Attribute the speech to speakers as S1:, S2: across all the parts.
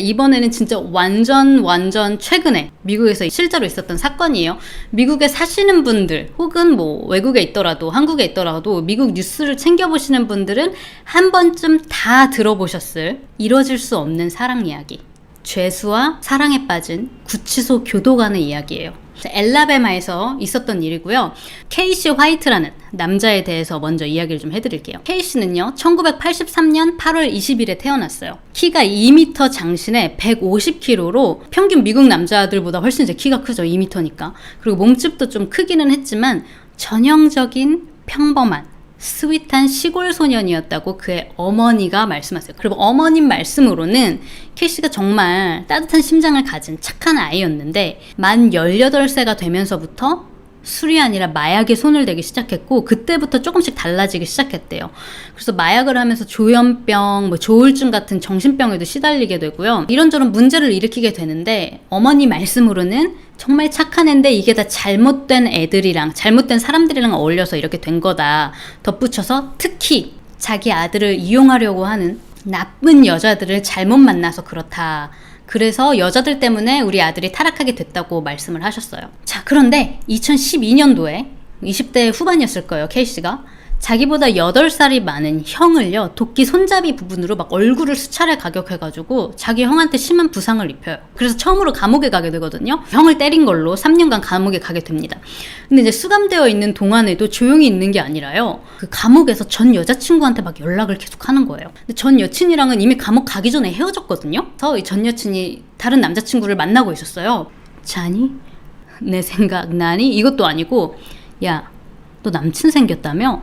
S1: 이번에는 진짜 완전 최근에 미국에서 실제로 있었던 사건이에요. 미국에 사시는 분들 혹은 뭐 외국에 있더라도 한국에 있더라도 미국 뉴스를 챙겨보시는 분들은 한 번쯤 다 들어보셨을 이뤄질 수 없는 사랑 이야기. 죄수와 사랑에 빠진 구치소 교도관의 이야기예요. 엘라베마에서 있었던 일이고요. 케이시 화이트라는 남자에 대해서 먼저 이야기를 좀 해드릴게요. 케이시는요 1983년 8월 20일에 태어났어요. 키가 2m 장신에 150kg로 평균 미국 남자들보다 훨씬 이제 키가 크죠. 2m니까. 그리고 몸집도 좀 크기는 했지만 전형적인 평범한 스윗한 시골 소년이었다고 그의 어머니가 말씀하세요. 그리고 어머님 말씀으로는 케이시가 정말 따뜻한 심장을 가진 착한 아이였는데 만 18세가 되면서부터 술이 아니라 마약에 손을 대기 시작했고 그때부터 조금씩 달라지기 시작했대요. 그래서 마약을 하면서 조현병, 조울증 같은 정신병에도 시달리게 되고요. 이런저런 문제를 일으키게 되는데 어머니 말씀으로는 정말 착한 애인데 이게 다 잘못된 애들이랑 잘못된 사람들이랑 어울려서 이렇게 된 거다. 덧붙여서 특히 자기 아들을 이용하려고 하는 나쁜 여자들을 잘못 만나서 그렇다. 그래서 여자들 때문에 우리 아들이 타락하게 됐다고 말씀을 하셨어요. 자, 그런데 2012년도에 20대 후반이었을 거예요. 케이시가 자기보다 8살이 많은 형을요 도끼 손잡이 부분으로 막 얼굴을 수차례 가격해가지고 자기 형한테 심한 부상을 입혀요. 그래서 처음으로 감옥에 가게 되거든요. 형을 때린 걸로 3년간 감옥에 가게 됩니다. 근데 이제 수감되어 있는 동안에도 조용히 있는 게 아니라요, 그 감옥에서 전 여자친구한테 막 연락을 계속 하는 거예요. 근데 전 여친이랑은 이미 감옥 가기 전에 헤어졌거든요. 그래서 이 전 여친이 다른 남자친구를 만나고 있었어요. 자니? 내 생각 나니? 이것도 아니고, 야, 너 남친 생겼다며?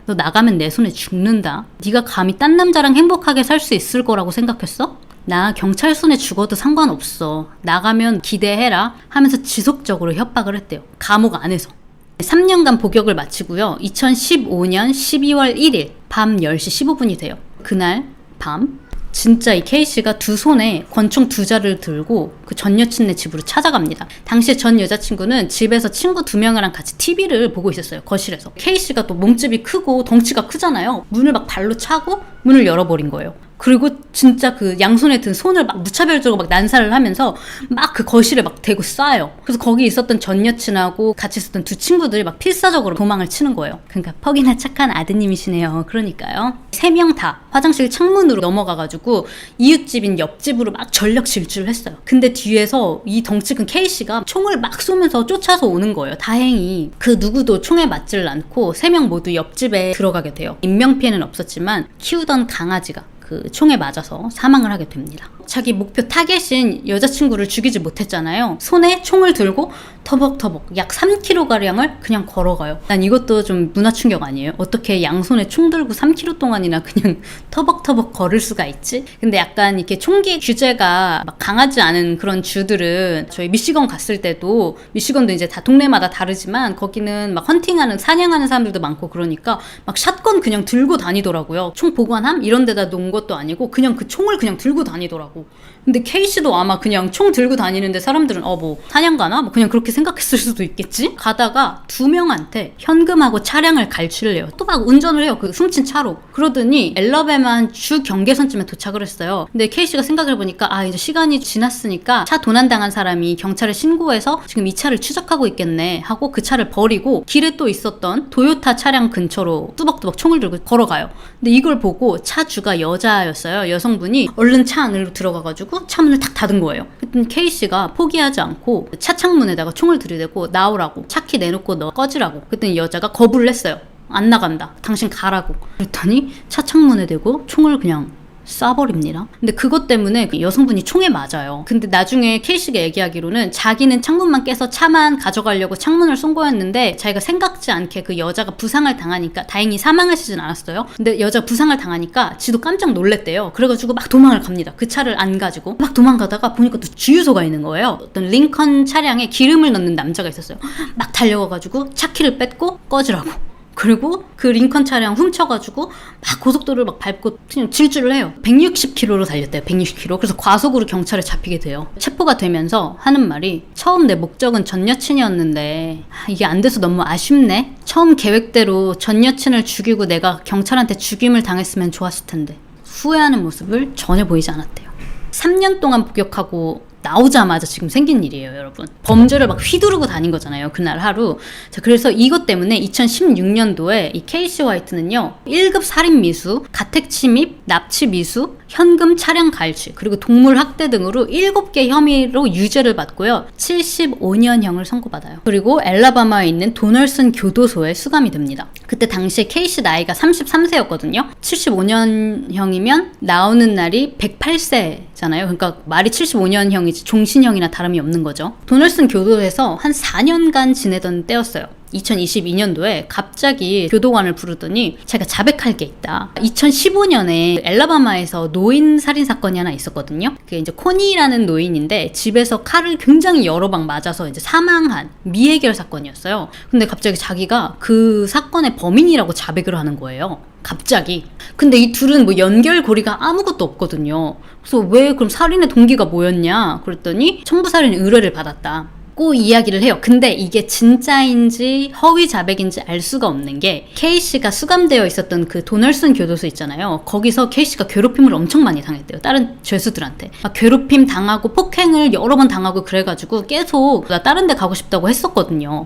S1: 너 나가면 내 손에 죽는다. 네가 감히 딴 남자랑 행복하게 살 수 있을 거라고 생각했어? 나 경찰 손에 죽어도 상관없어. 나가면 기대해라 하면서 지속적으로 협박을 했대요. 감옥 안에서. 3년간 복역을 마치고요. 2015년 12월 1일 밤 10시 15분이 돼요. 그날 밤 진짜 이 케이시가 두 손에 권총 2자를 들고 그 전 여친네 집으로 찾아갑니다. 당시에 전 여자친구는 집에서 친구 2명이랑 같이 TV를 보고 있었어요. 거실에서. 케이시가 또 몸집이 크고 덩치가 크잖아요. 문을 막 발로 차고 문을 열어버린 거예요. 그리고 진짜 그 양손에 든 손을 막 무차별적으로 막 난사를 하면서 막 그 거실에 막 대고 쏴요. 그래서 거기 있었던 전 여친하고 같이 있었던 두 친구들이 막 필사적으로 도망을 치는 거예요. 그러니까 퍽이나 착한 아드님이시네요. 그러니까요. 3명 다 화장실 창문으로 넘어가가지고 이웃집인 옆집으로 막 전력 질주를 했어요. 근데 뒤에서 이 덩치 큰 케이시가 총을 막 쏘면서 쫓아서 오는 거예요. 다행히 그 누구도 총에 맞질 않고 3명 모두 옆집에 들어가게 돼요. 인명피해는 없었지만 키우던 강아지가 그 총에 맞아서 사망을 하게 됩니다. 자기 목표 타겟인 여자친구를 죽이지 못했잖아요. 손에 총을 들고 터벅터벅 약 3km가량을 그냥 걸어가요. 난 이것도 좀 문화 충격 아니에요? 어떻게 양손에 총 들고 3km 동안이나 그냥 터벅터벅 걸을 수가 있지? 근데 약간 이렇게 총기 규제가 막 강하지 않은 그런 주들은, 저희 미시건 갔을 때도, 미시건도 이제 다 동네마다 다르지만 거기는 막 헌팅하는, 사냥하는 사람들도 많고 그러니까 막 샷건 그냥 들고 다니더라고요. 총 보관함? 이런 데다 놓은 것도 아니고 그냥 그 총을 그냥 들고 다니더라고. 근데 케이시도 아마 그냥 총 들고 다니는데 사람들은 뭐 사냥 가나? 뭐 그냥 그렇게 생각했을 수도 있겠지? 가다가 2명한테 현금하고 차량을 갈취를 해요. 또 막 운전을 해요. 그 훔친 차로. 그러더니 엘라베마 주 경계선쯤에 도착을 했어요. 근데 케이시가 생각해보니까 이제 시간이 지났으니까 차 도난당한 사람이 경찰에 신고해서 지금 이 차를 추적하고 있겠네 하고 그 차를 버리고 길에 또 있었던 도요타 차량 근처로 뚜벅뚜벅 총을 들고 걸어가요. 근데 이걸 보고 차주가 여자였어요. 여성분이 얼른 차 안으로 들어가가지고 차문을 탁 닫은 거예요. 그랬더니 케이시가 포기하지 않고 차 창문에다가 총을 들이대고 나오라고, 차키 내놓고 너 꺼지라고. 그랬더니 여자가 거부를 했어요. 안 나간다. 당신 가라고. 그랬더니 차 창문에 대고 총을 그냥 쏴버립니다. 근데 그것 때문에 여성분이 총에 맞아요. 근데 나중에 케이시가 얘기하기로는 자기는 창문만 깨서 차만 가져가려고 창문을 쏜 거였는데 자기가 생각지 않게 그 여자가 부상을 당하니까, 다행히 사망하시진 않았어요. 근데 여자가 부상을 당하니까 지도 깜짝 놀랬대요. 그래가지고 막 도망을 갑니다. 그 차를 안 가지고 막 도망가다가 보니까 또 주유소가 있는 거예요. 어떤 링컨 차량에 기름을 넣는 남자가 있었어요. 막 달려가가지고 차키를 뺏고 꺼지라고. 그리고 그 링컨 차량 훔쳐가지고 막 고속도로를 막 밟고 그냥 질주를 해요. 160km로 달렸대요. 160km. 그래서 과속으로 경찰에 잡히게 돼요. 체포가 되면서 하는 말이, 처음 내 목적은 전 여친이었는데 이게 안 돼서 너무 아쉽네. 처음 계획대로 전 여친을 죽이고 내가 경찰한테 죽임을 당했으면 좋았을 텐데. 후회하는 모습을 전혀 보이지 않았대요. 3년 동안 복역하고 나오자마자 지금 생긴 일이에요, 여러분. 범죄를 막 휘두르고 다닌 거잖아요, 그날 하루. 자, 그래서 이것 때문에 2016년도에 이 케이시 화이트는요, 1급 살인 미수, 가택 침입, 납치 미수, 현금 차량 갈취, 그리고 동물 학대 등으로 7개 혐의로 유죄를 받고요, 75년형을 선고받아요. 그리고 엘라바마에 있는 도널슨 교도소에 수감이 됩니다. 그때 당시에 케이시 나이가 33세였거든요. 75년형이면 나오는 날이 108세잖아요. 그러니까 말이 75년형이지 종신형이나 다름이 없는 거죠. 도널슨 교도소에서 한 4년간 지내던 때였어요. 2022년도에 갑자기 교도관을 부르더니 자기가 자백할 게 있다. 2015년에 엘라바마에서 노인 살인 사건이 하나 있었거든요. 그게 이제 코니라는 노인인데 집에서 칼을 굉장히 여러 방 맞아서 이제 사망한 미해결 사건이었어요. 근데 갑자기 자기가 그 사건의 범인이라고 자백을 하는 거예요. 갑자기. 근데 이 둘은 뭐 연결고리가 아무것도 없거든요. 그래서 왜 그럼 살인의 동기가 뭐였냐? 그랬더니 청부살인 의뢰를 받았다. 고 이야기를 해요. 근데 이게 진짜인지 허위 자백인지 알 수가 없는 게 케이씨가 수감되어 있었던 그 도널슨 교도소 있잖아요. 거기서 케이씨가 괴롭힘을 엄청 많이 당했대요. 다른 죄수들한테. 막 괴롭힘 당하고 폭행을 여러 번 당하고 그래가지고 계속 나 다른 데 가고 싶다고 했었거든요.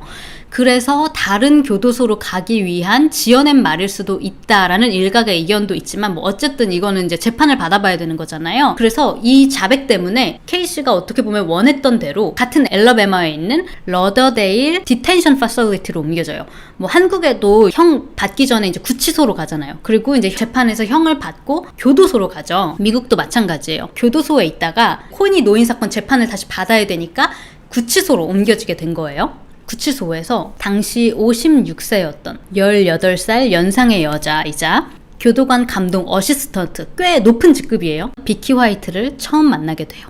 S1: 그래서 다른 교도소로 가기 위한 지어낸 말일 수도 있다라는 일각의 의견도 있지만 뭐 어쨌든 이거는 이제 재판을 받아봐야 되는 거잖아요. 그래서 이 자백 때문에 케이씨가 어떻게 보면 원했던 대로 같은 엘라베마에 있는 러더데일 디텐션 파실리티로 옮겨져요. 뭐 한국에도 형 받기 전에 이제 구치소로 가잖아요. 그리고 이제 재판에서 형을 받고 교도소로 가죠. 미국도 마찬가지예요. 교도소에 있다가 코니 노인 사건 재판을 다시 받아야 되니까 구치소로 옮겨지게 된 거예요. 구치소에서 당시 56세였던 18살 연상의 여자이자 교도관 감독 어시스턴트, 꽤 높은 직급이에요. 비키 화이트를 처음 만나게 돼요.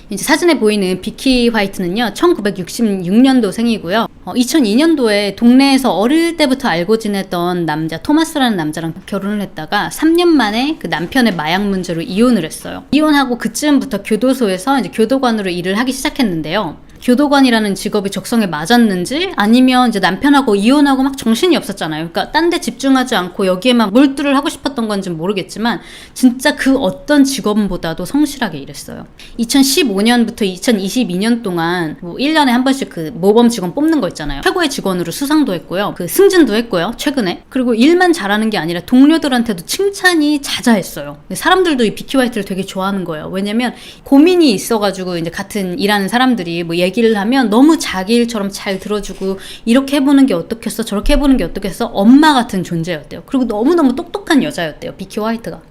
S1: 이제 사진에 보이는 비키 화이트는요, 1966년도 생이고요. 2002년도에 동네에서 어릴 때부터 알고 지냈던 남자 토마스라는 남자랑 결혼을 했다가 3년 만에 그 남편의 마약 문제로 이혼을 했어요. 이혼하고 그쯤부터 교도소에서 이제 교도관으로 일을 하기 시작했는데요. 교도관이라는 직업이 적성에 맞았는지 아니면 이제 남편하고 이혼하고 막 정신이 없었잖아요. 그러니까 딴 데 집중하지 않고 여기에만 몰두를 하고 싶었던 건지는 모르겠지만 진짜 그 어떤 직업보다도 성실하게 일했어요. 2015년부터 2022년 동안 뭐 1년에 한 번씩 그 모범 직원 뽑는 거 있잖아요. 최고의 직원으로 수상도 했고요. 그 승진도 했고요. 최근에. 그리고 일만 잘하는 게 아니라 동료들한테도 칭찬이 자자했어요. 사람들도 이 비키 화이트를 되게 좋아하는 거예요. 왜냐면 고민이 있어가지고 이제 같은 일하는 사람들이 뭐 얘기를 하면 너무 자기 일처럼 잘 들어주고 이렇게 해보는 게 어떻겠어 저렇게 해보는 게 어떻겠어 엄마 같은 존재였대요. 그리고 너무너무 똑똑한 여자였대요. 비키 화이트가.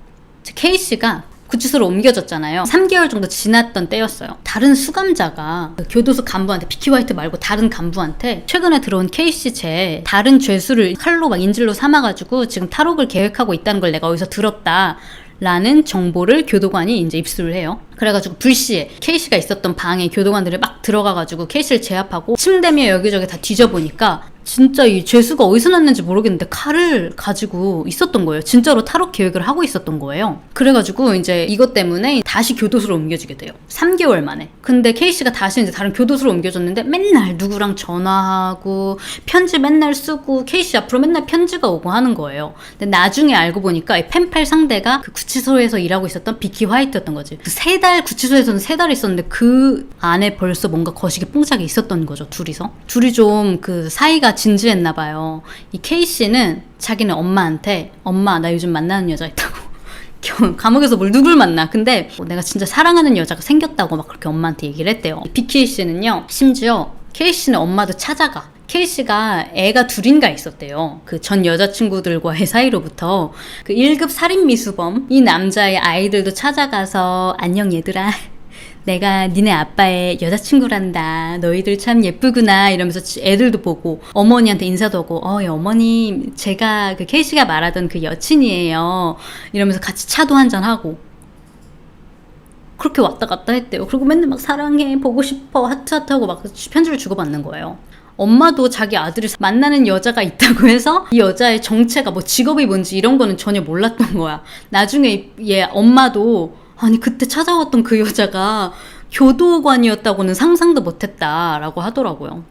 S1: 케이씨가 구치소로 옮겨졌잖아요. 3개월 정도 지났던 때였어요. 다른 수감자가 그 교도소 간부한테 비키 화이트 말고 다른 간부한테 최근에 들어온 케이씨 죄 다른 죄수를 칼로 막 인질로 삼아가지고 지금 탈옥을 계획하고 있다는 걸 내가 어디서 들었다 라는 정보를 교도관이 이제 입수를 해요. 그래가지고 불시에 케이씨가 있었던 방에 교도관들이 막 들어가가지고 케이씨를 제압하고 침대며 여기저기 다 뒤져보니까 진짜 이 죄수가 어디서 났는지 모르겠는데 칼을 가지고 있었던 거예요. 진짜로 탈옥 계획을 하고 있었던 거예요. 그래가지고 이제 이것 때문에 다시 교도소로 옮겨지게 돼요. 3개월 만에. 근데 케이씨가 다시 이제 다른 교도소로 옮겨졌는데 맨날 누구랑 전화하고 편지 맨날 쓰고 케이씨 앞으로 맨날 편지가 오고 하는 거예요. 근데 나중에 알고 보니까 이 펜팔 상대가 그 구치소에서 일하고 있었던 비키 화이트였던 거지. 그 3달 구치소에서는 3달 있었는데 그 안에 벌써 뭔가 거시기 뽕짝이 있었던 거죠. 둘이 좀 그 사이가 진지했나 봐요. 이 케이씨는 자기는 엄마한테 엄마 나 요즘 만나는 여자 있다고 감옥에서 누굴 만나 근데 내가 진짜 사랑하는 여자가 생겼다고 막 그렇게 엄마한테 얘기를 했대요. 비키 씨는요 심지어 케이씨는 엄마도 찾아가. 케이씨가 애가 둘인가 있었대요. 그 전 여자친구들과의 사이로부터 그 1급 살인 미수범 이 남자의 아이들도 찾아가서 안녕 얘들아 내가 니네 아빠의 여자친구란다. 너희들 참 예쁘구나. 이러면서 애들도 보고 어머니한테 인사도 하고 예, 어머니 제가 그 케이씨가 말하던 그 여친이에요. 이러면서 같이 차도 한잔하고 그렇게 왔다 갔다 했대요. 그리고 맨날 막 사랑해 보고 싶어 하트하고 막 편지를 주고받는 거예요. 엄마도 자기 아들이 만나는 여자가 있다고 해서 이 여자의 정체가 뭐 직업이 뭔지 이런 거는 전혀 몰랐던 거야. 나중에 얘 엄마도 아니 그때 찾아왔던 그 여자가 교도관이었다고는 상상도 못했다라고 하더라고요.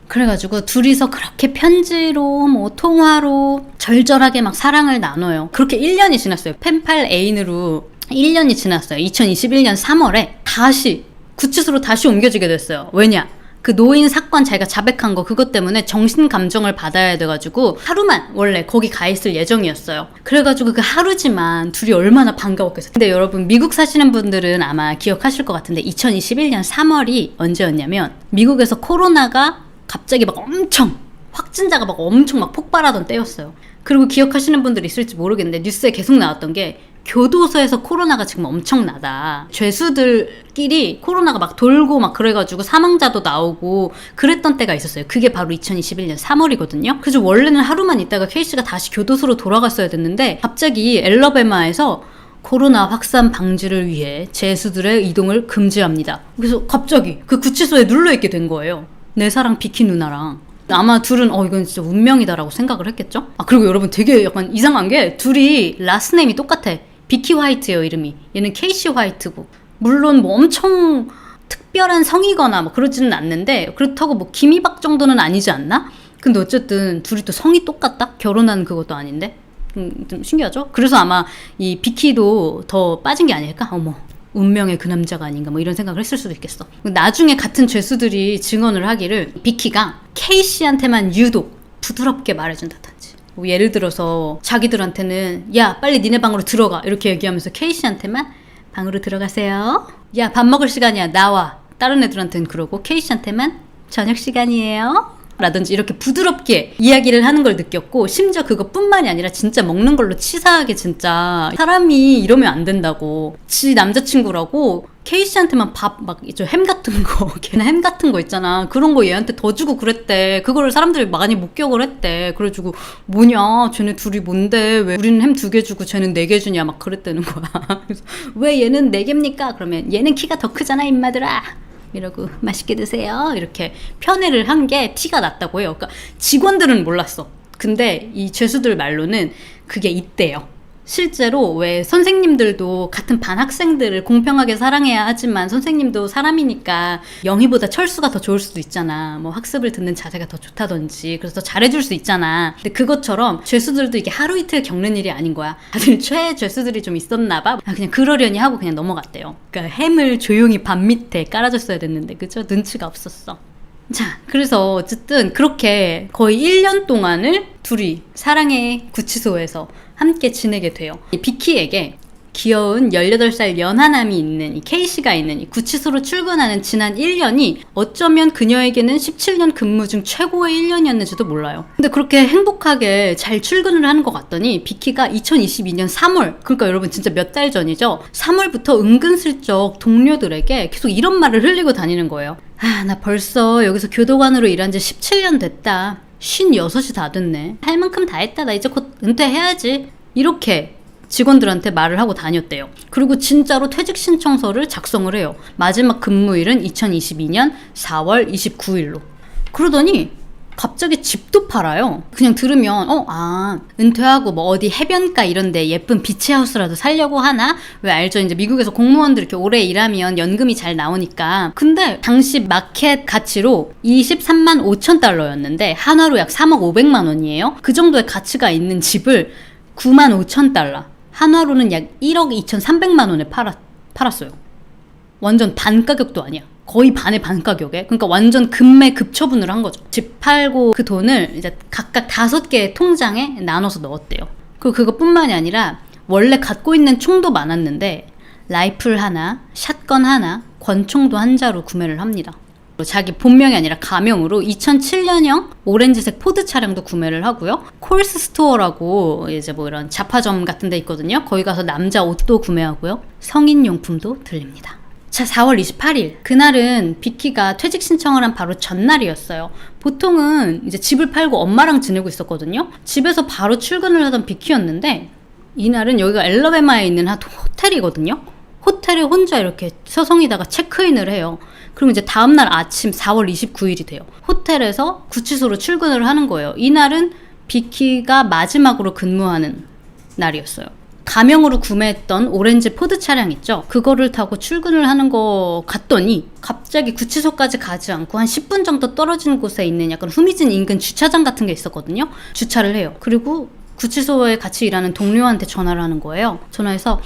S1: 그래가지고 둘이서 그렇게 편지로 뭐 통화로 절절하게 막 사랑을 나눠요. 그렇게 1년이 지났어요. 펜팔 애인으로 1년이 지났어요. 2021년 3월에 다시 구치소로 다시 옮겨지게 됐어요. 왜냐? 그 노인 사건 자기가 자백한 거 그것 때문에 정신 감정을 받아야 돼가지고 하루만 원래 거기 가 있을 예정이었어요. 그래가지고 그 하루지만 둘이 얼마나 반가웠겠어요. 근데 여러분 미국 사시는 분들은 아마 기억하실 것 같은데 2021년 3월이 언제였냐면 미국에서 코로나가 갑자기 막 엄청 확진자가 막 엄청 막 폭발하던 때였어요. 그리고 기억하시는 분들이 있을지 모르겠는데 뉴스에 계속 나왔던 게 교도소에서 코로나가 지금 엄청나다. 죄수들끼리 코로나가 막 돌고 막 그래가지고 사망자도 나오고 그랬던 때가 있었어요. 그게 바로 2021년 3월이거든요. 그래서 원래는 하루만 있다가 케이씨가 다시 교도소로 돌아갔어야 됐는데 갑자기 엘러베마에서 코로나 확산 방지를 위해 죄수들의 이동을 금지합니다. 그래서 갑자기 그 구치소에 눌러있게 된 거예요. 내 사랑 비키 누나랑. 아마 둘은 이건 진짜 운명이다라고 생각을 했겠죠? 그리고 여러분 되게 약간 이상한 게 둘이 라스네임이 똑같아. 비키 화이트예요, 이름이. 얘는 케이시 화이트고. 물론 뭐 엄청 특별한 성이거나 뭐 그러지는 않는데 그렇다고 뭐 김이박 정도는 아니지 않나? 근데 어쨌든 둘이 또 성이 똑같다? 결혼한 그것도 아닌데? 좀 신기하죠? 그래서 아마 이 비키도 더 빠진 게 아닐까? 어머. 운명의 그 남자가 아닌가 뭐 이런 생각을 했을 수도 있겠어. 나중에 같은 죄수들이 증언을 하기를 비키가 케이씨한테만 유독 부드럽게 말해준다든지 뭐 예를 들어서 자기들한테는 야 빨리 니네 방으로 들어가 이렇게 얘기하면서 케이씨한테만 방으로 들어가세요. 야 밥 먹을 시간이야 나와. 다른 애들한테는 그러고 케이씨한테만 저녁 시간이에요. 라든지 이렇게 부드럽게 이야기를 하는 걸 느꼈고 심지어 그것뿐만이 아니라 진짜 먹는 걸로 치사하게 진짜 사람이 이러면 안 된다고 지 남자친구라고 케이씨한테만 밥 막 햄 같은 거 걔는 햄 같은 거 있잖아 그런 거 얘한테 더 주고 그랬대. 그거를 사람들이 많이 목격을 했대. 그래가지고 뭐냐 쟤네 둘이 뭔데 왜 우리는 햄 2개 주고 쟤는 4개 주냐 막 그랬다는 거야. 그래서 왜 얘는 4개입니까? 그러면 얘는 키가 더 크잖아 임마들아 이러고 맛있게 드세요 이렇게 편애를 한 게 티가 났다고 해요. 그러니까 직원들은 몰랐어. 근데 이 죄수들 말로는 그게 있대요. 실제로 왜 선생님들도 같은 반 학생들을 공평하게 사랑해야 하지만 선생님도 사람이니까 영희보다 철수가 더 좋을 수도 있잖아. 뭐 학습을 듣는 자세가 더 좋다든지 그래서 더 잘해줄 수 있잖아. 근데 그것처럼 죄수들도 이게 하루 이틀 겪는 일이 아닌 거야. 다들 최애 죄수들이 좀 있었나 봐. 그냥 그러려니 하고 그냥 넘어갔대요. 그러니까 햄을 조용히 밥 밑에 깔아줬어야 됐는데 그죠? 눈치가 없었어. 자, 그래서 어쨌든 그렇게 거의 1년 동안을 둘이 사랑의 구치소에서 함께 지내게 돼요. 이 비키에게 귀여운 18살 연하남이 있는 이 케이씨가 있는 이 구치소로 출근하는 지난 1년이 어쩌면 그녀에게는 17년 근무 중 최고의 1년이었는지도 몰라요. 근데 그렇게 행복하게 잘 출근을 하는 것 같더니 비키가 2022년 3월 그러니까 여러분 진짜 몇 달 전이죠. 3월부터 은근슬쩍 동료들에게 계속 이런 말을 흘리고 다니는 거예요. 나 벌써 여기서 교도관으로 일한 지 17년 됐다. 56이 다 됐네. 할 만큼 다 했다. 나 이제 곧 은퇴해야지. 이렇게 직원들한테 말을 하고 다녔대요. 그리고 진짜로 퇴직 신청서를 작성을 해요. 마지막 근무일은 2022년 4월 29일로. 그러더니 갑자기 집도 팔아요. 그냥 들으면 은퇴하고 뭐 어디 해변가 이런데 예쁜 비치하우스라도 살려고 하나? 왜 알죠? 이제 미국에서 공무원들 이렇게 오래 일하면 연금이 잘 나오니까. 근데 당시 마켓 가치로 23만 5천 달러였는데 한화로 약 3억 5백만 원이에요. 그 정도의 가치가 있는 집을 9만 5천 달러 한화로는 약 1억 2,300만 원에 팔았어요. 완전 반 가격도 아니야. 거의 반의 반 가격에. 그러니까 완전 급매 급처분을 한 거죠. 집 팔고 그 돈을 이제 각각 5개의 통장에 나눠서 넣었대요. 그리고 그것뿐만이 아니라 원래 갖고 있는 총도 많았는데 라이플 하나, 샷건 하나, 권총도 한 자루 구매를 합니다. 자기 본명이 아니라 가명으로 2007년형 오렌지색 포드 차량도 구매를 하고요. 콜스 스토어라고 이제 뭐 이런 잡화점 같은 데 있거든요. 거기 가서 남자 옷도 구매하고요. 성인용품도 들립니다. 자, 4월 28일. 그날은 비키가 퇴직 신청을 한 바로 전날이었어요. 보통은 이제 집을 팔고 엄마랑 지내고 있었거든요. 집에서 바로 출근을 하던 비키였는데 이날은 여기가 엘러베마에 있는 한 호텔이거든요. 호텔에 혼자 이렇게 서성이다가 체크인을 해요. 그럼 이제 다음날 아침 4월 29일이 돼요. 호텔에서 구치소로 출근을 하는 거예요. 이날은 비키가 마지막으로 근무하는 날이었어요. 가명으로 구매했던 오렌지 포드 차량 있죠? 그거를 타고 출근을 하는 거 같더니 갑자기 구치소까지 가지 않고 한 10분 정도 떨어진 곳에 있는 약간 후미진 인근 주차장 같은 게 있었거든요. 주차를 해요. 그리고 구치소에 같이 일하는 동료한테 전화를 하는 거예요. 전화해서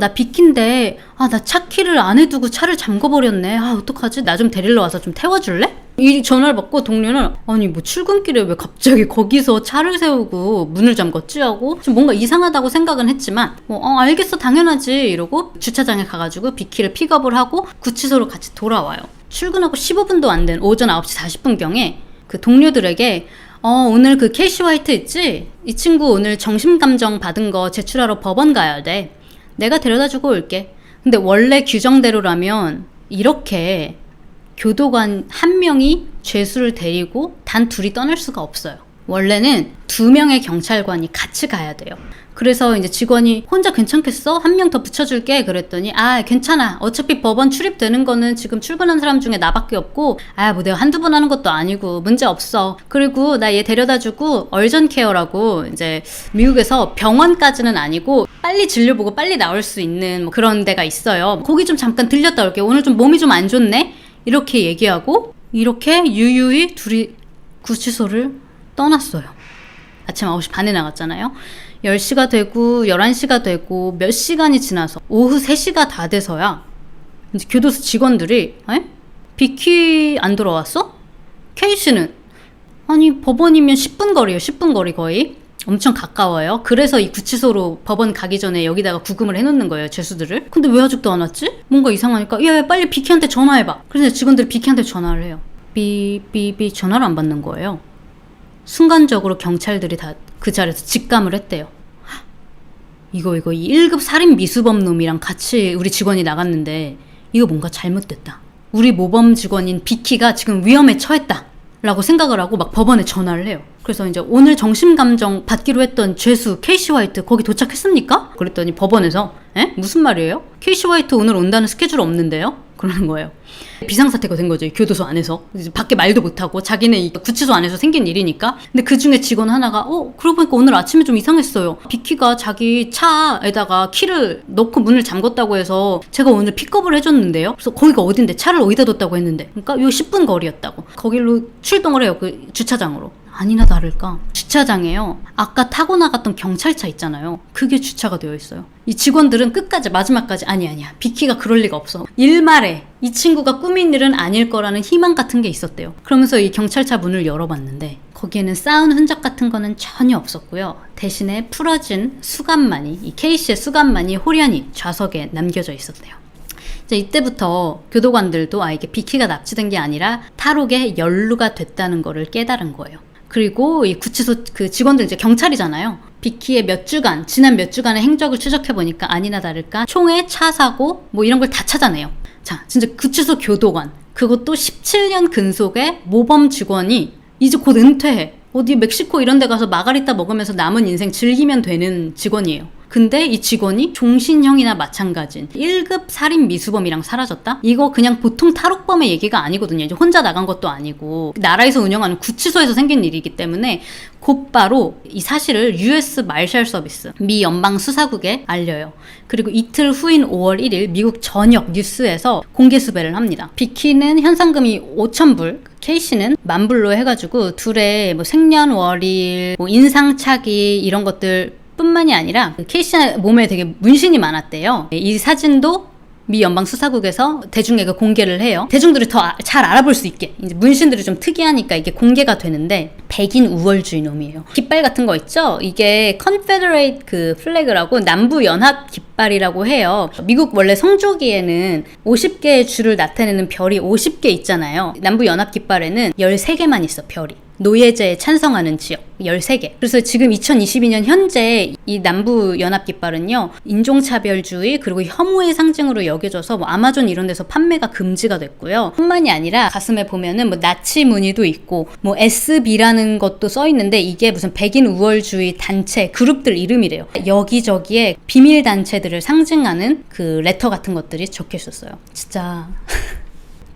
S1: 나 비키인데 나 차 키를 안 해두고 차를 잠궈버렸네. 어떡하지? 나 좀 데리러 와서 좀 태워줄래? 이 전화를 받고 동료는 아니 뭐 출근길에 왜 갑자기 거기서 차를 세우고 문을 잠궜지? 하고 좀 뭔가 이상하다고 생각은 했지만 알겠어 당연하지 이러고 주차장에 가가지고 비키를 픽업을 하고 구치소로 같이 돌아와요. 출근하고 15분도 안 된 오전 9시 40분경에 그 동료들에게 오늘 그 케이시 화이트 있지? 이 친구 오늘 정신감정 받은 거 제출하러 법원 가야 돼. 내가 데려다 주고 올게. 근데 원래 규정대로라면 이렇게 교도관 한 명이 죄수를 데리고 단 둘이 떠날 수가 없어요. 원래는 2명의 경찰관이 같이 가야 돼요. 그래서 이제 직원이 혼자 괜찮겠어? 한 명 더 붙여줄게. 그랬더니 괜찮아. 어차피 법원 출입되는 거는 지금 출근한 사람 중에 나밖에 없고 뭐 내가 한두 번 하는 것도 아니고 문제 없어. 그리고 나 얘 데려다주고 얼전 케어라고 이제 미국에서 병원까지는 아니고 빨리 진료보고 빨리 나올 수 있는 뭐 그런 데가 있어요. 거기 좀 잠깐 들렸다 올게. 오늘 좀 몸이 좀 안 좋네? 이렇게 얘기하고 이렇게 유유히 둘이 구치소를 떠났어요. 아침 9시 반에 나갔잖아요. 10시가 되고 11시가 되고 몇 시간이 지나서 오후 3시가 다 돼서야 이제 교도소 직원들이 비키 안 돌아왔어? 케이씨는? 아니 법원이면 10분 거리예요. 10분 거리 거의. 엄청 가까워요. 그래서 이 구치소로 법원 가기 전에 여기다가 구금을 해놓는 거예요. 죄수들을. 근데 왜 아직도 안 왔지? 뭔가 이상하니까 야 빨리 비키한테 전화해봐. 그래서 직원들이 비키한테 전화를 해요. 삐삐삐 전화를 안 받는 거예요. 순간적으로 경찰들이 다 그 자리에서 직감을 했대요. 이거 이 1급 살인 미수범 놈이랑 같이 우리 직원이 나갔는데 이거 뭔가 잘못됐다. 우리 모범 직원인 비키가 지금 위험에 처했다 라고 생각을 하고 막 법원에 전화를 해요. 그래서 이제 오늘 정신감정 받기로 했던 죄수 케이시 화이트 거기 도착했습니까? 그랬더니 법원에서 무슨 말이에요? 케이시 화이트 오늘 온다는 스케줄 없는데요? 그러는 거예요. 비상사태가 된 거죠. 교도소 안에서. 이제 밖에 말도 못하고 자기네 이 구치소 안에서 생긴 일이니까. 근데 그 중에 직원 하나가 그러고 보니까 오늘 아침에 좀 이상했어요. 비키가 자기 차에다가 키를 넣고 문을 잠궜다고 해서 제가 오늘 픽업을 해줬는데요. 그래서 거기가 어딘데 차를 어디다 뒀다고 했는데 그러니까 요 10분 거리였다고. 거길로 출동을 해요. 그 주차장으로. 아니나 다를까 주차장에요. 아까 타고 나갔던 경찰차 있잖아요. 그게 주차가 되어 있어요. 이 직원들은 끝까지 마지막까지 아니야 비키가 그럴 리가 없어. 일말에 이 친구가 꾸민 일은 아닐 거라는 희망 같은 게 있었대요. 그러면서 이 경찰차 문을 열어봤는데 거기에는 싸운 흔적 같은 거는 전혀 없었고요. 대신에 풀어진 수갑만이 이 케이씨의 수갑만이 호련히 좌석에 남겨져 있었대요. 이제 이때부터 교도관들도 이게 비키가 납치된 게 아니라 탈옥에 연루가 됐다는 거를 깨달은 거예요. 그리고 이 구치소 그 직원들 이제 경찰이잖아요. 비키의 지난 몇 주간의 행적을 추적해보니까 아니나 다를까 총에 차 사고 뭐 이런 걸 다 찾아내요. 자, 진짜 구치소 교도관. 그것도 17년 근속의 모범 직원이 이제 곧 은퇴해. 어디 멕시코 이런 데 가서 마가리타 먹으면서 남은 인생 즐기면 되는 직원이에요. 근데 이 직원이 종신형이나 마찬가지인 1급 살인 미수범이랑 사라졌다? 이거 그냥 보통 탈옥범의 얘기가 아니거든요. 이제 혼자 나간 것도 아니고 나라에서 운영하는 구치소에서 생긴 일이기 때문에 곧바로 이 사실을 US 마셜 서비스 미 연방 수사국에 알려요. 그리고 이틀 후인 5월 1일 미국 전역 뉴스에서 공개 수배를 합니다. 비키는 현상금이 5,000불, 케이씨는 10,000불로 해가지고 둘의 뭐 생년월일, 뭐 인상착의 이런 것들 뿐만이 아니라 케이씨 몸에 되게 문신이 많았대요. 이 사진도 미 연방 수사국에서 대중에게 공개를 해요. 대중들이 더 잘 알아볼 수 있게. 이제 문신들이 좀 특이하니까 이게 공개가 되는데 백인 우월주의 놈이에요. 깃발 같은 거 있죠? 이게 컨페더레이트 그 플래그라고 남부 연합 깃발이라고 해요. 미국 원래 성조기에는 50개의 주를 나타내는 별이 50개 있잖아요. 남부 연합 깃발에는 13개만 있어, 별이. 노예제에 찬성하는 지역 13개. 그래서 지금 2022년 현재 이 남부 연합 깃발은요, 인종차별주의 그리고 혐오의 상징으로 여겨져서 뭐 아마존 이런 데서 판매가 금지가 됐고요. 뿐만이 아니라 가슴에 보면은 뭐 나치 무늬도 있고 뭐 SB라는 것도 써 있는데 이게 무슨 백인 우월주의 단체 그룹들 이름이래요. 여기저기에 비밀 단체들을 상징하는 그 레터 같은 것들이 적혀 있었어요. 진짜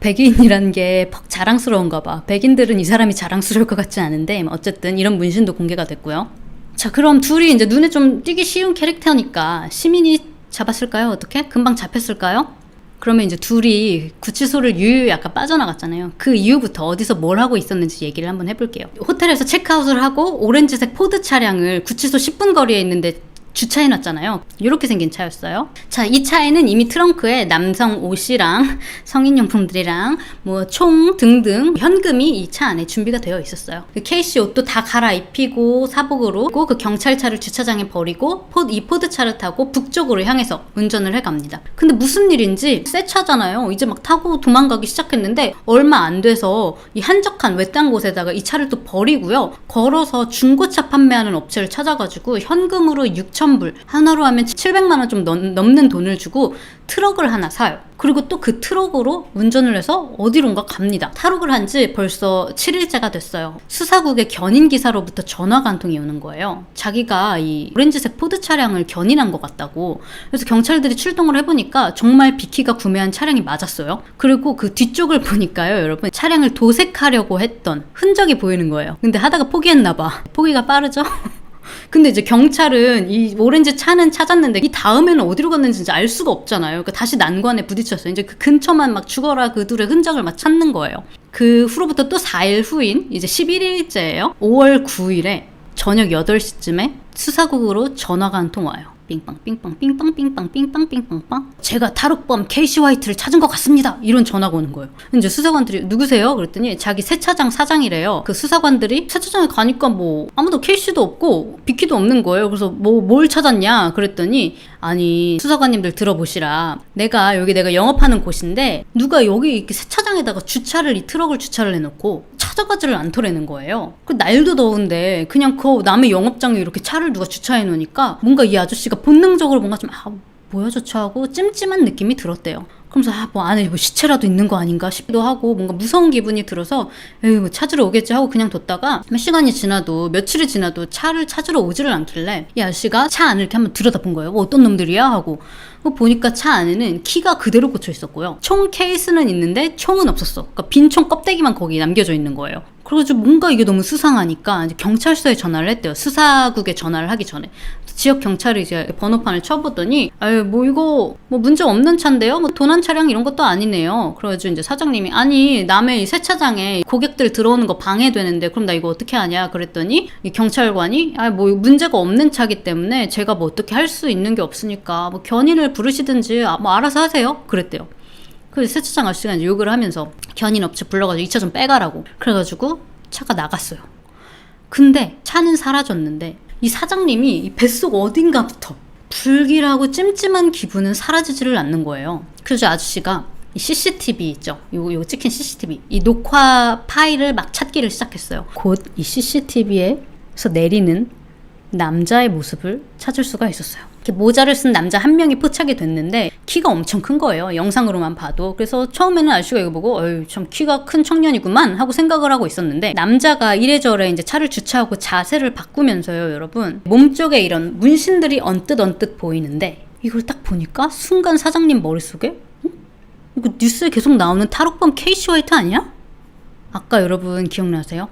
S1: 백인이라는 게 퍽 자랑스러운가 봐. 백인들은 이 사람이 자랑스러울 것 같지 않은데 어쨌든 이런 문신도 공개가 됐고요. 자, 그럼 둘이 이제 눈에 좀 띄기 쉬운 캐릭터니까 시민이 잡았을까요? 어떻게? 금방 잡혔을까요? 그러면 이제 둘이 구치소를 유유히 아까 빠져나갔잖아요. 그 이후부터 어디서 뭘 하고 있었는지 얘기를 한번 해볼게요. 호텔에서 체크아웃을 하고 오렌지색 포드 차량을 구치소 10분 거리에 있는데 주차해놨잖아요. 이렇게 생긴 차였어요. 자, 이 차에는 이미 트렁크에 남성 옷이랑 성인용품들이랑 뭐 총 등등 현금이 이 차 안에 준비가 되어 있었어요. 그 케이씨 옷도 다 갈아입히고 사복으로 그 경찰차를 주차장에 버리고 이 포드차를 타고 북쪽으로 향해서 운전을 해갑니다. 근데 무슨 일인지 새 차잖아요. 이제 막 타고 도망가기 시작했는데 얼마 안 돼서 이 한적한 외딴 곳에다가 이 차를 또 버리고요. 걸어서 중고차 판매하는 업체를 찾아가지고 현금으로 6,000불, 하나로 하면 700만 원 좀 넘는 돈을 주고 트럭을 하나 사요. 그리고 또 그 트럭으로 운전을 해서 어디론가 갑니다. 탈옥을 한 지 벌써 7일째가 됐어요. 수사국의 견인 기사로부터 전화가 한 통이 오는 거예요. 자기가 이 오렌지색 포드 차량을 견인한 것 같다고. 그래서 경찰들이 출동을 해보니까 정말 비키가 구매한 차량이 맞았어요. 그리고 그 뒤쪽을 보니까요, 여러분, 차량을 도색하려고 했던 흔적이 보이는 거예요. 근데 하다가 포기했나 봐. 포기가 빠르죠? 근데 이제 경찰은 이 오렌지 차는 찾았는데 이 다음에는 어디로 갔는지 이제 알 수가 없잖아요. 그러니까 다시 난관에 부딪혔어요. 이제 그 근처만 막 죽어라 그들의 흔적을 막 찾는 거예요. 그 후로부터 또 4일 후인 이제 11일째예요. 5월 9일에 저녁 8시쯤에 수사국으로 전화가 한 통 와요. 빙빵 빙빵 빙빵 빙빵 빙빵 빙빵빵, 제가 탈옥범 케이시 화이트를 찾은 것 같습니다. 이런 전화가 오는 거예요. 이제 수사관들이 누구세요? 그랬더니 자기 세차장 사장이래요. 그 수사관들이 세차장에 가니까 뭐 아무도 케이시도 없고 비키도 없는 거예요. 그래서 뭘 찾았냐 그랬더니, 아니 수사관님들 들어보시라, 내가 영업하는 곳인데 누가 여기 이렇게 세차장에다가 이 트럭을 주차를 해놓고 찾아가지를 않더라는 거예요. 그 날도 더운데 그냥 그 남의 영업장에 이렇게 차를 누가 주차해 놓으니까 뭔가 이 아저씨가 본능적으로 뭔가 좀 뭐야 저 차 하고 찜찜한 느낌이 들었대요. 그러면서 뭐 안에 뭐 시체라도 있는 거 아닌가 싶기도 하고 뭔가 무서운 기분이 들어서 에이 뭐 찾으러 오겠지 하고 그냥 뒀다가 며칠이 지나도 차를 찾으러 오지를 않길래 이 아저씨가 차 안을 이렇게 한번 들여다본 거예요. 어떤 놈들이야 하고 보니까 차 안에는 키가 그대로 꽂혀 있었고요. 총 케이스는 있는데 총은 없었어. 그러니까 빈 총 껍데기만 거기 남겨져 있는 거예요. 그래가지고 뭔가 이게 너무 수상하니까 이제 경찰서에 전화를 했대요. 수사국에 전화를 하기 전에. 지역 경찰이 이제 번호판을 쳐보더니, 아유, 뭐 이거 뭐 문제 없는 차인데요? 뭐 도난 차량 이런 것도 아니네요. 그래가지고 이제 사장님이, 아니, 남의 이 세차장에 고객들 들어오는 거 방해되는데 그럼 나 이거 어떻게 하냐? 그랬더니 이 경찰관이, 뭐 문제가 없는 차기 때문에 제가 뭐 어떻게 할 수 있는 게 없으니까 뭐 견인을 부르시든지 뭐 알아서 하세요. 그랬대요. 그래서 세차장 아저씨가 이제 욕을 하면서 견인 업체 불러가지고 이 차 좀 빼가라고. 그래가지고 차가 나갔어요. 근데 차는 사라졌는데 이 사장님이 이 뱃속 어딘가부터 불길하고 찜찜한 기분은 사라지지를 않는 거예요. 그래서 아저씨가 이 CCTV 있죠? 요거 찍힌 CCTV. 이 녹화 파일을 막 찾기를 시작했어요. 곧 이 CCTV에서 내리는 남자의 모습을 찾을 수가 있었어요. 이렇게 모자를 쓴 남자 한 명이 포착이 됐는데 키가 엄청 큰 거예요. 영상으로만 봐도. 그래서 처음에는 아저씨가 이거 보고 어휴 참 키가 큰 청년이구만 하고 생각을 하고 있었는데, 남자가 이래저래 이제 차를 주차하고 자세를 바꾸면서요, 여러분, 몸쪽에 이런 문신들이 언뜻 보이는데 이걸 딱 보니까 순간 사장님 머릿속에 이거 뉴스에 계속 나오는 탈옥범 케이시 화이트 아니야? 아까 여러분 기억나세요?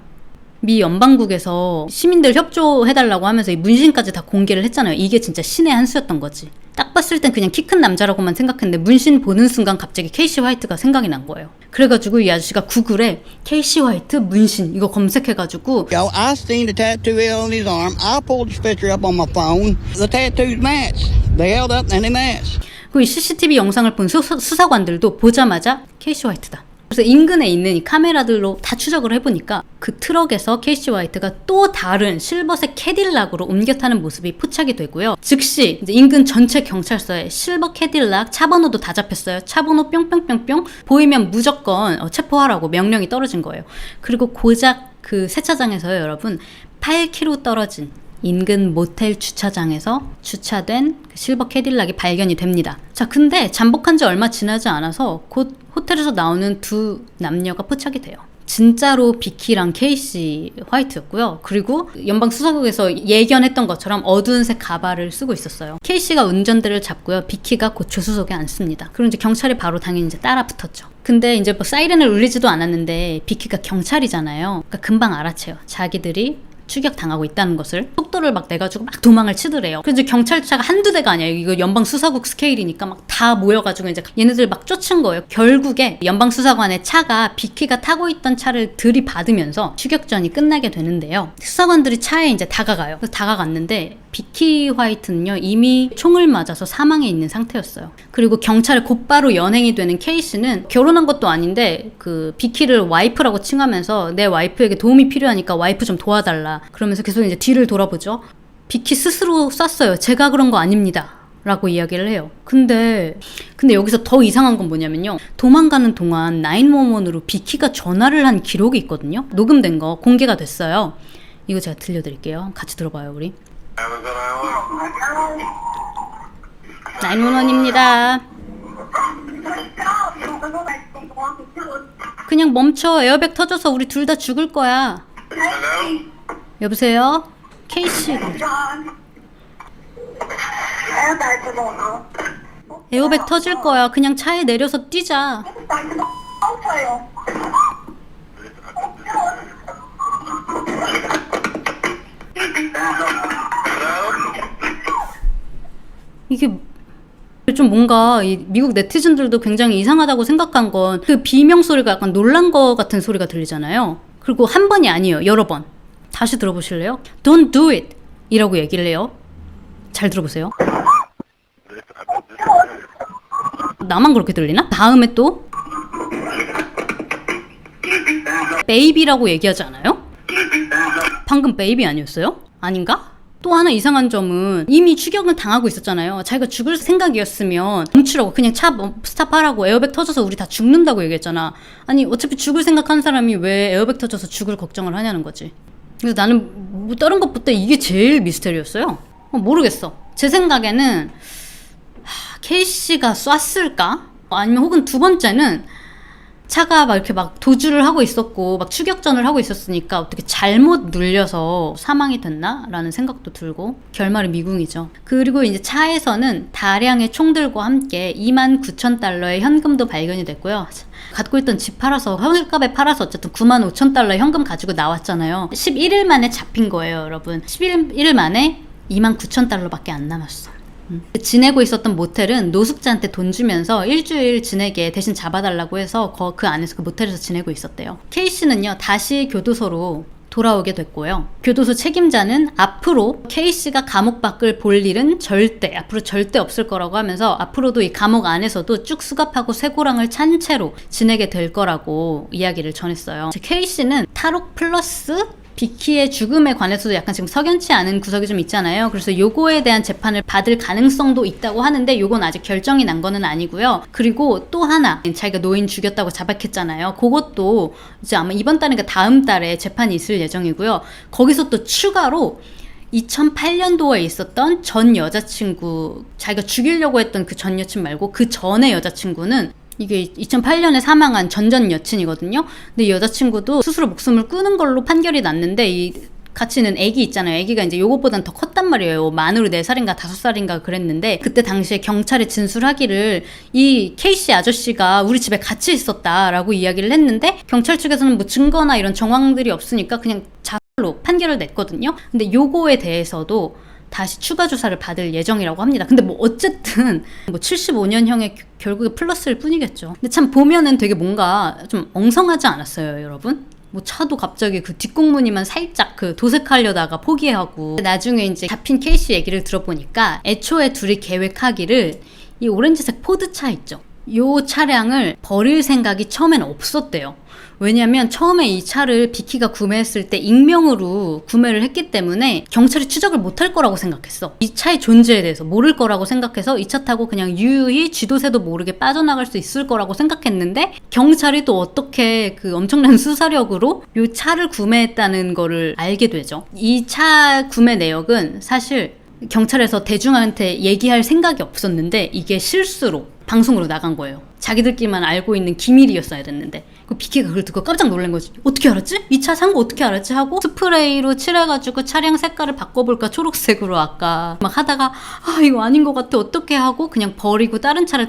S1: 미 연방국에서 시민들 협조해달라고 하면서 이 문신까지 다 공개를 했잖아요. 이게 진짜 신의 한 수였던 거지. 딱 봤을 땐 그냥 키 큰 남자라고만 생각했는데 문신 보는 순간 갑자기 케이시 화이트가 생각이 난 거예요. 그래가지고 이 아저씨가 구글에 케이시 화이트 문신 이거 검색해가지고
S2: Yo, I seen the tattoo on his arm. I pulled this picture up on my phone. The tattoos match. They held up and they matched.
S1: 그 CCTV 영상을 본 수사관들도 보자마자 케이시 화이트다. 그래서 인근에 있는 이 카메라들로 다 추적을 해보니까 그 트럭에서 케이시 화이트가 또 다른 실버색 캐딜락으로 옮겨 타는 모습이 포착이 되고요. 즉시 이제 인근 전체 경찰서에 실버 캐딜락 차번호도 다 잡혔어요. 차번호 뿅뿅뿅뿅 보이면 무조건 체포하라고 명령이 떨어진 거예요. 그리고 고작 그 세차장에서요, 여러분, 8km 떨어진 인근 모텔 주차장에서 주차된 그 실버 캐딜락이 발견이 됩니다. 자, 근데 잠복한 지 얼마 지나지 않아서 곧 호텔에서 나오는 두 남녀가 포착이 돼요. 진짜로 비키랑 케이시 화이트였고요. 그리고 연방수사국에서 예견했던 것처럼 어두운 색 가발을 쓰고 있었어요. 케이시가 운전대를 잡고요. 비키가 곧 조수석에 앉습니다. 그리고 이제 경찰이 바로 당연히 이제 따라 붙었죠. 근데 이제 뭐 사이렌을 울리지도 않았는데 비키가 경찰이잖아요. 그러니까 금방 알아채요. 자기들이 추격당하고 있다는 것을 속도를 막 내가지고 막 도망을 치더래요. 그래서 이제 경찰차가 한두 대가 아니에요. 이거 연방수사국 스케일이니까 막 다 모여가지고 이제 얘네들 막 쫓은 거예요. 결국에 연방수사관의 차가 비키가 타고 있던 차를 들이받으면서 추격전이 끝나게 되는데요. 수사관들이 차에 이제 다가가요. 그래서 다가갔는데 비키 화이트는요 이미 총을 맞아서 사망해 있는 상태였어요. 그리고 경찰에 곧바로 연행이 되는 케이스는 결혼한 것도 아닌데 그 비키를 와이프라고 칭하면서 내 와이프에게 도움이 필요하니까 와이프 좀 도와달라 그러면서 계속 이제 뒤를 돌아보죠. 비키 스스로 쐈어요. 제가 그런 거 아닙니다 라고 이야기를 해요. 근데 여기서 더 이상한 건 뭐냐면요. 도망가는 동안 911으로 비키가 전화를 한 기록이 있거든요. 녹음된 거 공개가 됐어요. 이거 제가 들려드릴게요. 같이 들어봐요 우리. 911입니다. 그냥 멈춰. 에어백 터져서 우리 둘 다 죽을 거야. 여보세요? 케이씨. 에어백 터질 거야. 그냥 차에 내려서 뛰자. 이게 좀 뭔가 이 미국 네티즌들도 굉장히 이상하다고 생각한 건 그 비명 소리가 약간 놀란 거 같은 소리가 들리잖아요. 그리고 한 번이 아니에요. 여러 번. 다시 들어보실래요? Don't do it 이라고 얘기를 해요. 잘 들어보세요. 나만 그렇게 들리나? 다음에 또 베이비라고 얘기하지 않아요? 방금 베이비 아니었어요? 아닌가? 또 하나 이상한 점은 이미 추격을 당하고 있었잖아요. 자기가 죽을 생각이었으면 멈추라고 그냥 차 스탑하라고 에어백 터져서 우리 다 죽는다고 얘기했잖아. 아니 어차피 죽을 생각한 사람이 왜 에어백 터져서 죽을 걱정을 하냐는 거지. 그래서 나는 뭐 다른 것보다 이게 제일 미스터리였어요. 모르겠어. 제 생각에는 케이씨가 쐈을까? 아니면 혹은 두 번째는 차가 막 이렇게 막 도주를 하고 있었고 막 추격전을 하고 있었으니까 어떻게 잘못 눌려서 사망이 됐나? 라는 생각도 들고 결말은 미궁이죠. 그리고 이제 차에서는 다량의 총들과 함께 29,000달러의 현금도 발견이 됐고요. 갖고 있던 집 팔아서 헐값에 팔아서 어쨌든 95,000달러 현금 가지고 나왔잖아요. 11일 만에 잡힌 거예요, 여러분. 11일 만에 29,000달러밖에 안 남았어. 지내고 있었던 모텔은 노숙자한테 돈 주면서 일주일 지내게 대신 잡아달라고 해서 그 안에서 그 모텔에서 지내고 있었대요. 케이씨는요 다시 교도소로 돌아오게 됐고요. 교도소 책임자는 앞으로 케이씨가 감옥 밖을 볼 일은 앞으로 절대 없을 거라고 하면서 앞으로도 이 감옥 안에서도 쭉 수갑하고 쇠고랑을 찬 채로 지내게 될 거라고 이야기를 전했어요. 케이씨는 탈옥 플러스 비키의 죽음에 관해서도 약간 지금 석연치 않은 구석이 좀 있잖아요. 그래서 요거에 대한 재판을 받을 가능성도 있다고 하는데 요건 아직 결정이 난 거는 아니고요. 그리고 또 하나 자기가 노인 죽였다고 자백했잖아요. 그것도 이제 아마 이번 달인가 다음 달에 재판이 있을 예정이고요. 거기서 또 추가로 2008년도에 있었던 전 여자친구, 자기가 죽이려고 했던 그 전 여친 말고 그 전의 여자친구는 이게 2008년에 사망한 전 여친이거든요. 근데 이 여자친구도 스스로 목숨을 끊은 걸로 판결이 났는데 이 같이 있는 애기 있잖아요. 애기가 이제 요것보단 더 컸단 말이에요. 만으로 4살인가 5살인가 그랬는데 그때 당시에 경찰에 진술하기를 이 케이씨 아저씨가 우리 집에 같이 있었다라고 이야기를 했는데 경찰 측에서는 뭐 증거나 이런 정황들이 없으니까 그냥 자살로 판결을 냈거든요. 근데 요거에 대해서도 다시 추가 조사를 받을 예정이라고 합니다. 근데 뭐 어쨌든 뭐 75년형의 결국에 플러스일 뿐이겠죠. 근데 참 보면은 되게 뭔가 좀 엉성하지 않았어요, 여러분? 뭐 차도 갑자기 그 뒷공무니만 살짝 그 도색하려다가 포기하고 나중에 이제 잡힌 케이씨 얘기를 들어보니까 애초에 둘이 계획하기를 이 오렌지색 포드차 있죠. 요 차량을 버릴 생각이 처음엔 없었대요. 왜냐면 처음에 이 차를 비키가 구매했을 때 익명으로 구매를 했기 때문에 경찰이 추적을 못할 거라고 생각했어. 이 차의 존재에 대해서 모를 거라고 생각해서 이 차 타고 그냥 유유히 쥐도새도 모르게 빠져나갈 수 있을 거라고 생각했는데 경찰이 또 어떻게 그 엄청난 수사력으로 이 차를 구매했다는 거를 알게 되죠. 이 차 구매 내역은 사실 경찰에서 대중한테 얘기할 생각이 없었는데 이게 실수로 방송으로 나간 거예요. 자기들끼리만 알고 있는 기밀이었어야 됐는데 그 비키가 그걸 듣고 깜짝 놀란 거지. 어떻게 알았지? 이 차 산 거 어떻게 알았지? 하고 스프레이로 칠해가지고 차량 색깔을 바꿔볼까 초록색으로 아까 막 하다가 이거 아닌 것 같아 어떻게 하고 그냥 버리고 다른 차를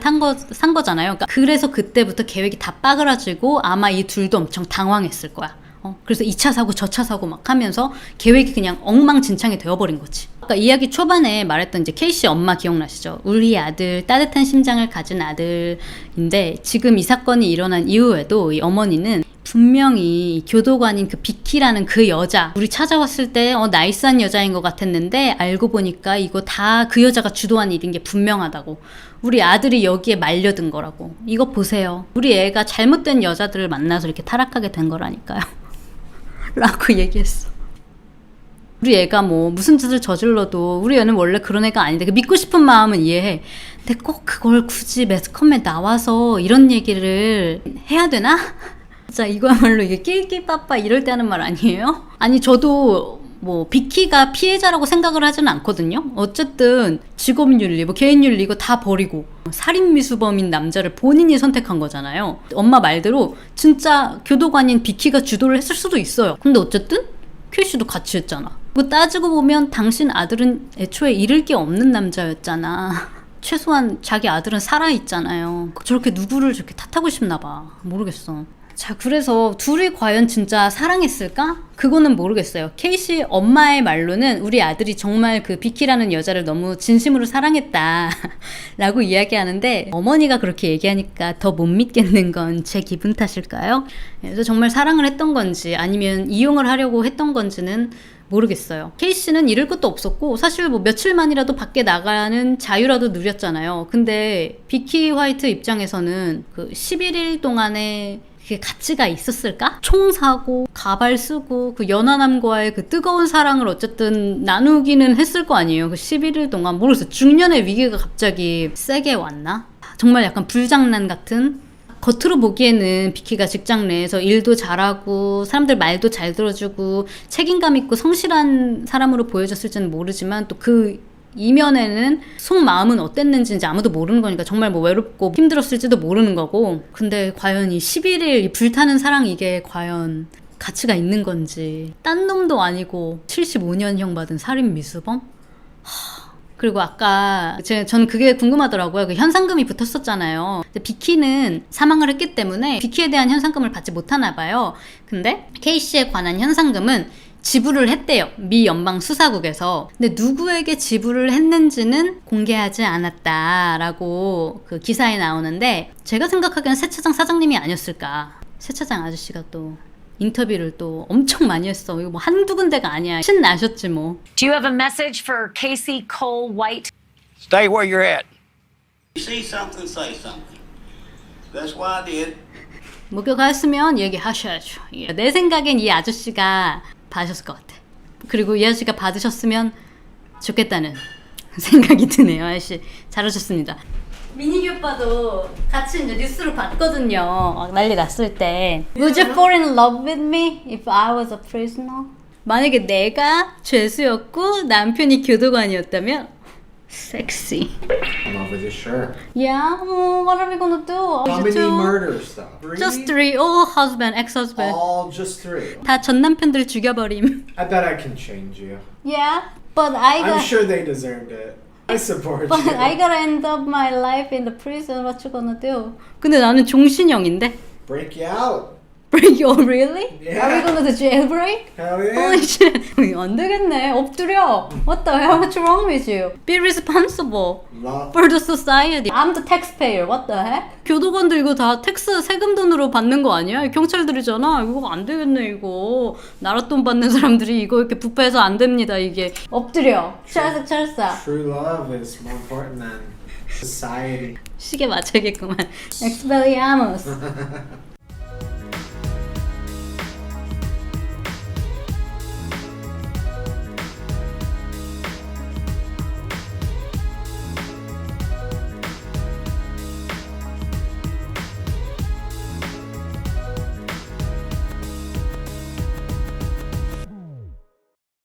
S1: 산 거잖아요. 그러니까 그래서 그때부터 계획이 다 빠그라지고 아마 이 둘도 엄청 당황했을 거야. 그래서 2차 사고 저 차 사고 막 하면서 계획이 그냥 엉망진창이 되어버린 거지. 아까 이야기 초반에 말했던 이제 케이씨 엄마 기억나시죠? 우리 아들, 따뜻한 심장을 가진 아들인데 지금 이 사건이 일어난 이후에도 이 어머니는 분명히 교도관인 그 비키라는 그 여자, 우리 찾아왔을 때 나이스한 여자인 것 같았는데 알고 보니까 이거 다 그 여자가 주도한 일인 게 분명하다고. 우리 아들이 여기에 말려든 거라고. 이거 보세요. 우리 애가 잘못된 여자들을 만나서 이렇게 타락하게 된 거라니까요. 라고 얘기했어. 우리 애가 뭐 무슨 짓을 저질러도 우리 애는 원래 그런 애가 아닌데 그 믿고 싶은 마음은 이해해. 근데 꼭 그걸 굳이 매스컴에 나와서 이런 얘기를 해야 되나? 진짜 이거야말로 이게 낄낄빠빠 이럴 때 하는 말 아니에요? 아니 저도 뭐 비키가 피해자라고 생각을 하지는 않거든요. 어쨌든 직업윤리, 뭐 개인윤리 이거 다 버리고 살인미수범인 남자를 본인이 선택한 거잖아요. 엄마 말대로 진짜 교도관인 비키가 주도를 했을 수도 있어요. 근데 어쨌든 케이씨도 같이 했잖아. 그거 따지고 보면 당신 아들은 애초에 잃을 게 없는 남자였잖아. 최소한 자기 아들은 살아있잖아요. 저렇게 누구를 저렇게 탓하고 싶나 봐. 모르겠어. 자, 그래서 둘이 과연 진짜 사랑했을까? 그거는 모르겠어요. 케이씨 엄마의 말로는 우리 아들이 정말 그 비키라는 여자를 너무 진심으로 사랑했다 라고 이야기하는데 어머니가 그렇게 얘기하니까 더 못 믿겠는 건 제 기분 탓일까요? 그래서 정말 사랑을 했던 건지 아니면 이용을 하려고 했던 건지는 모르겠어요. 케이씨는 잃을 것도 없었고 사실 뭐 며칠만이라도 밖에 나가는 자유라도 누렸잖아요. 근데 비키 화이트 입장에서는 그 11일 동안에 그게 가치가 있었을까? 총 사고 가발 쓰고 그 연하남과의 그 뜨거운 사랑을 어쨌든 나누기는 했을 거 아니에요. 그 11일 동안 모르겠어요. 중년의 위기가 갑자기 세게 왔나? 정말 약간 불장난 같은. 겉으로 보기에는 비키가 직장 내에서 일도 잘하고 사람들 말도 잘 들어주고 책임감 있고 성실한 사람으로 보여졌을지는 모르지만 또 그 이면에는 속마음은 어땠는지 이제 아무도 모르는 거니까 정말 뭐 외롭고 힘들었을지도 모르는 거고. 근데 과연 이 11일 이 불타는 사랑 이게 과연 가치가 있는 건지. 딴 놈도 아니고 75년형 받은 살인 미수범? 그리고 아까 저는 그게 궁금하더라고요. 그 현상금이 붙었었잖아요. 비키는 사망을 했기 때문에 비키에 대한 현상금을 받지 못하나 봐요. 근데 케이씨에 관한 현상금은 지불을 했대요. 미 연방 수사국에서. 근데 누구에게 지불을 했는지는 공개하지 않았다라고 그 기사에 나오는데 제가 생각하기엔 세차장 사장님이 아니었을까. 세차장 아저씨가 또 인터뷰를 또 엄청 많이 했어. 이거 뭐 한두 군데가 아니야. 신나셨지 뭐.
S3: Do you have a message for Casey Cole White?
S2: Stay where you're at. You see something, say something. That's why I did.
S1: 목격하였으면 얘기하셔야죠. 내 생각엔 이 아저씨가 봐주셨을 것 같아. 그리고 이 아저씨가 받으셨으면 좋겠다는 생각이 드네요. 아저씨 잘하셨습니다. 민익이 오빠도 같이 이제 뉴스를 봤거든요. 막 난리 났을 때. Would you fall in love with me if I was a prisoner? 만약에 내가 죄수였고 남편이 교도관이었다면 섹시.
S4: I'm over this shirt.
S1: Yeah, what are we gonna do?
S4: How many murders though?
S1: Just 3. All husband, ex-husband.
S4: All just 3.
S1: 다 전 남편들 죽여버림.
S4: I bet I can change you.
S1: Yeah, but I
S4: I'm
S1: got.
S4: sure they deserved it. I support
S1: But
S4: you.
S1: I gotta end up my life in the prison. What you gonna do? 근데 나는 종신형인데.
S4: Break you out.
S1: Break you really?
S4: Yeah.
S1: Are we gonna do jailbreak?
S4: Hell yeah.
S1: Holy shit. 안 되겠네. 엎드려. What the hell? What's wrong with you? Be responsible
S4: Love.
S1: for the society. I'm the taxpayer. What the heck? 교도관들 이거 다 텍스 세금 돈으로 받는 거 아니야? 경찰들이잖아. 이거 안 되겠네 이거. 나라 돈 받는 사람들이 이거 이렇게 부패해서 안 됩니다 이게. 엎드려. 찰싹.
S4: True love is more important than society.
S1: 시계 맞춰야겠구만. Expelliarmus.